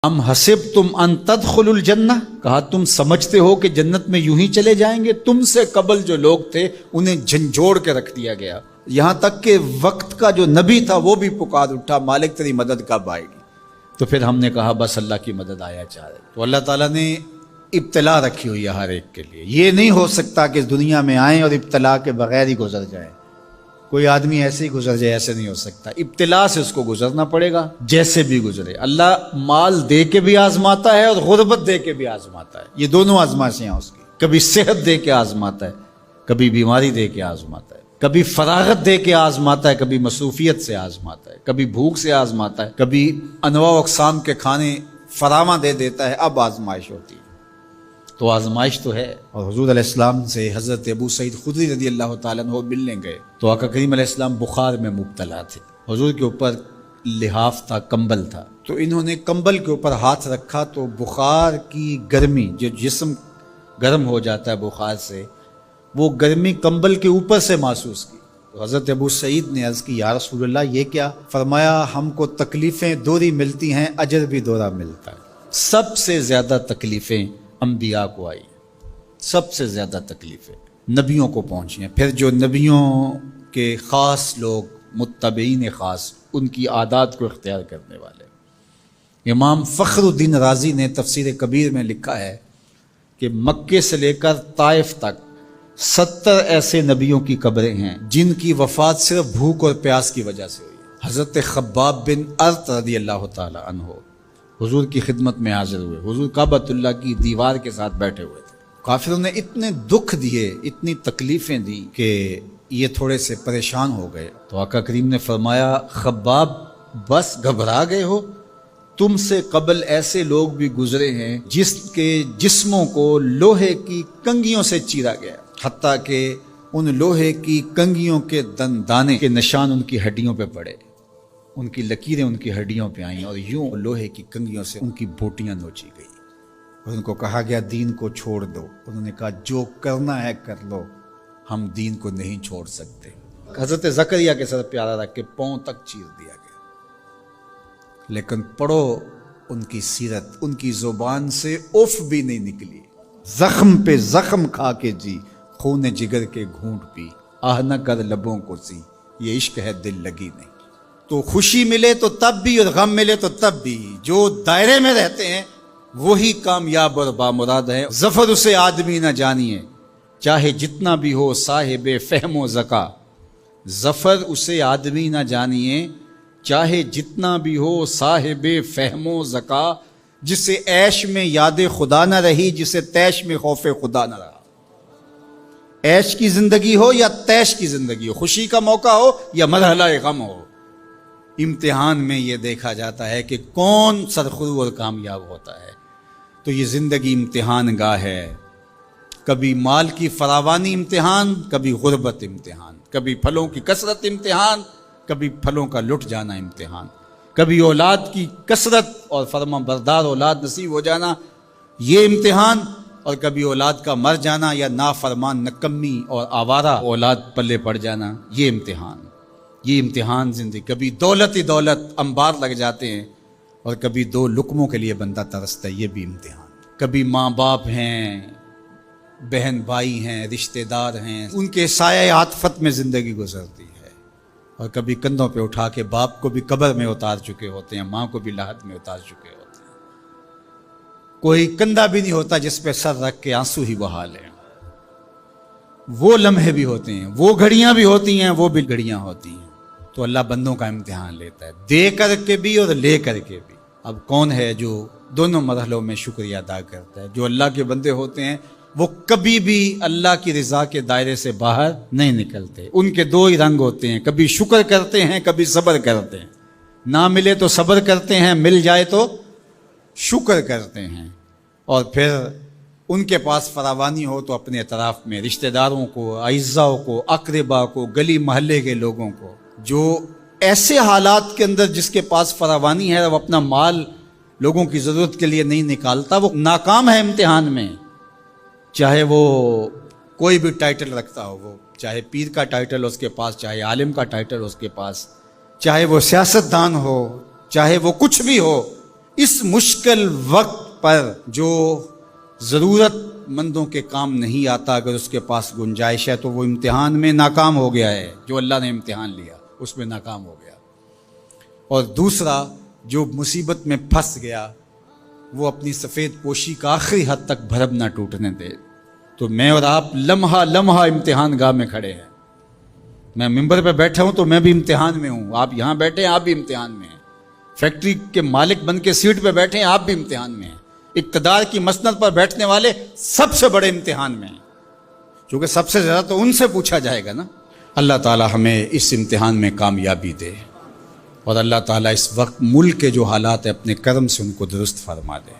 ام حسبتم ان تدخلوا الجنہ، کہا تم سمجھتے ہو کہ جنت میں یوں ہی چلے جائیں گے؟ تم سے قبل جو لوگ تھے انہیں جھنجھوڑ کے رکھ دیا گیا، یہاں تک کہ وقت کا جو نبی تھا وہ بھی پکار اٹھا مالک تیری مدد کب آئے گی؟ تو پھر ہم نے کہا بس اللہ کی مدد آیا چاہ رہے۔ تو اللہ تعالیٰ نے ابتلا رکھی ہوئی ہے ہر ایک کے لیے، یہ نہیں ہو سکتا کہ اس دنیا میں آئیں اور ابتلا کے بغیر ہی گزر جائیں۔ کوئی آدمی ایسے ہی گزر جائے، ایسے نہیں ہو سکتا، ابتلا سے اس کو گزرنا پڑے گا جیسے بھی گزرے۔ اللہ مال دے کے بھی آزماتا ہے اور غربت دے کے بھی آزماتا ہے، یہ دونوں آزمائشیں ہیں اس کی۔ کبھی صحت دے کے آزماتا ہے، کبھی بیماری دے کے آزماتا ہے، کبھی فراغت دے کے آزماتا ہے، کبھی مصروفیت سے آزماتا ہے، کبھی بھوک سے آزماتا ہے، کبھی انواع و اقسام کے کھانے فراواں دے دیتا ہے، اب آزمائش ہوتی ہے۔ تو آزمائش تو ہے۔ اور حضور علیہ السلام سے حضرت ابو سعید خدری رضی اللہ تعالیٰ عنہ ملنے گئے تو آقا کریم علیہ السلام بخار میں مبتلا تھے، حضور کے اوپر لحاف تھا، کمبل تھا، تو انہوں نے کمبل کے اوپر ہاتھ رکھا تو بخار کی گرمی، جو جسم گرم ہو جاتا ہے بخار سے، وہ گرمی کمبل کے اوپر سے محسوس کی۔ تو حضرت ابو سعید نے عرض کی یا رسول اللہ یہ کیا؟ فرمایا ہم کو تکلیفیں دوہری ملتی ہیں، اجر بھی دوہرا ملتا ہے۔ سب سے زیادہ تکلیفیں انبیاء کو آئی، سب سے زیادہ تکلیفیں نبیوں کو پہنچی ہیں، پھر جو نبیوں کے خاص لوگ متبعین خاص، ان کی عادات کو اختیار کرنے والے۔ امام فخر الدین رازی نے تفسیر کبیر میں لکھا ہے کہ مکے سے لے کر طائف تک 70 ایسے نبیوں کی قبریں ہیں جن کی وفات صرف بھوک اور پیاس کی وجہ سے ہوئی۔ حضرت خباب بن ارت رضی اللہ تعالی عنہ حضور کی خدمت میں حاضر ہوئے، حضور کعبۃ اللہ کی دیوار کے ساتھ بیٹھے ہوئے تھے، کافروں نے اتنے دکھ دیے، اتنی تکلیفیں دی کہ یہ تھوڑے سے پریشان ہو گئے۔ تو آقا کریم نے فرمایا خباب بس گھبرا گئے ہو؟ تم سے قبل ایسے لوگ بھی گزرے ہیں جس کے جسموں کو لوہے کی کنگھیوں سے چیرا گیا، حتیٰ کہ ان لوہے کی کنگھیوں کے دندانے کے نشان ان کی ہڈیوں پہ پڑے، ان کی لکیریں ان کی ہڈیوں پہ آئیں اور یوں لوہے کی کنگھیوں سے ان کی بوٹیاں نوچی گئی اور ان کو کہا گیا دین کو چھوڑ دو۔ انہوں نے کہا جو کرنا ہے کر لو، ہم دین کو نہیں چھوڑ سکتے۔ حضرت زکریا کے سر پیارا رکھ کے پاؤں تک چیر دیا گیا، لیکن پڑھو ان کی سیرت، ان کی زبان سے اف بھی نہیں نکلی، زخم پہ زخم کھا کے جی، خون جگر کے گھونٹ پی، آہ نہ کر لبوں کو سی، یہ عشق ہے دل لگی نہیں۔ تو خوشی ملے تو تب بھی اور غم ملے تو تب بھی، جو دائرے میں رہتے ہیں وہی کامیاب اور بامراد ہیں۔ ظفر اسے آدمی نہ جانیے چاہے جتنا بھی ہو صاحب فہم و ذکا، ظفر اسے آدمی نہ جانیے چاہے جتنا بھی ہو صاحب فہم و ذکا، جسے عیش میں یاد خدا نہ رہی، جسے تیش میں خوف خدا نہ رہا۔ عیش کی زندگی ہو یا تیش کی زندگی ہو، خوشی کا موقع ہو یا مرحلہ غم ہو، امتحان میں یہ دیکھا جاتا ہے کہ کون سرخرو اور کامیاب ہوتا ہے۔ تو یہ زندگی امتحان گاہ ہے، کبھی مال کی فراوانی امتحان، کبھی غربت امتحان، کبھی پھلوں کی کثرت امتحان، کبھی پھلوں کا لٹ جانا امتحان، کبھی اولاد کی کثرت اور فرما بردار اولاد نصیب ہو جانا یہ امتحان، اور کبھی اولاد کا مر جانا یا نافرمان نکمی اور آوارہ اولاد پلے پڑ جانا یہ امتحان۔ یہ امتحان زندگی، کبھی دولت ہی دولت انبار لگ جاتے ہیں اور کبھی دو لقموں کے لیے بندہ ترستا ہے، یہ بھی امتحان۔ کبھی ماں باپ ہیں، بہن بھائی ہیں، رشتہ دار ہیں، ان کے سایہ عاطفت میں زندگی گزرتی ہے، اور کبھی کندھوں پہ اٹھا کے باپ کو بھی قبر میں اتار چکے ہوتے ہیں، ماں کو بھی لاحد میں اتار چکے ہوتے ہیں، کوئی کندھا بھی نہیں ہوتا جس پہ سر رکھ کے آنسو ہی بہا لیں۔ وہ لمحے بھی ہوتے ہیں، وہ گھڑیاں بھی ہوتی ہیں، وہ بھی گھڑیاں ہوتی ہیں۔ تو اللہ بندوں کا امتحان لیتا ہے، دے کر کے بھی اور لے کر کے بھی۔ اب کون ہے جو دونوں مرحلوں میں شکریہ ادا کرتا ہے؟ جو اللہ کے بندے ہوتے ہیں وہ کبھی بھی اللہ کی رضا کے دائرے سے باہر نہیں نکلتے۔ ان کے دو ہی رنگ ہوتے ہیں، کبھی شکر کرتے ہیں، کبھی صبر کرتے ہیں۔ نہ ملے تو صبر کرتے ہیں، مل جائے تو شکر کرتے ہیں۔ اور پھر ان کے پاس فراوانی ہو تو اپنے اطراف میں رشتہ داروں کو، اعزاء کو، اقربا کو، گلی محلے کے لوگوں کو، جو ایسے حالات کے اندر جس کے پاس فراوانی ہے وہ اپنا مال لوگوں کی ضرورت کے لیے نہیں نکالتا، وہ ناکام ہے امتحان میں۔ چاہے وہ کوئی بھی ٹائٹل رکھتا ہو، وہ چاہے پیر کا ٹائٹل اس کے پاس، چاہے عالم کا ٹائٹل اس کے پاس، چاہے وہ سیاست دان ہو، چاہے وہ کچھ بھی ہو، اس مشکل وقت پر جو ضرورت مندوں کے کام نہیں آتا، اگر اس کے پاس گنجائش ہے تو وہ امتحان میں ناکام ہو گیا ہے، جو اللہ نے امتحان لیا اس میں ناکام ہو گیا۔ اور دوسرا جو مصیبت میں پھنس گیا وہ اپنی سفید پوشی کا آخری حد تک بھرم نہ ٹوٹنے دے۔ تو میں اور آپ لمحہ لمحہ امتحان گاہ میں کھڑے ہیں۔ میں ممبر پہ بیٹھا ہوں تو میں بھی امتحان میں ہوں، آپ یہاں بیٹھے ہیں آپ بھی امتحان میں ہیں، فیکٹری کے مالک بن کے سیٹ پہ بیٹھے ہیں آپ بھی امتحان میں ہیں، اقتدار کی مسند پر بیٹھنے والے سب سے بڑے امتحان میں ہیں، کیونکہ سب سے زیادہ تو ان سے پوچھا جائے گا نا۔ اللہ تعالی ہمیں اس امتحان میں کامیابی دے، اور اللہ تعالیٰ اس وقت ملک کے جو حالات ہیں اپنے کرم سے ان کو درست فرما دے۔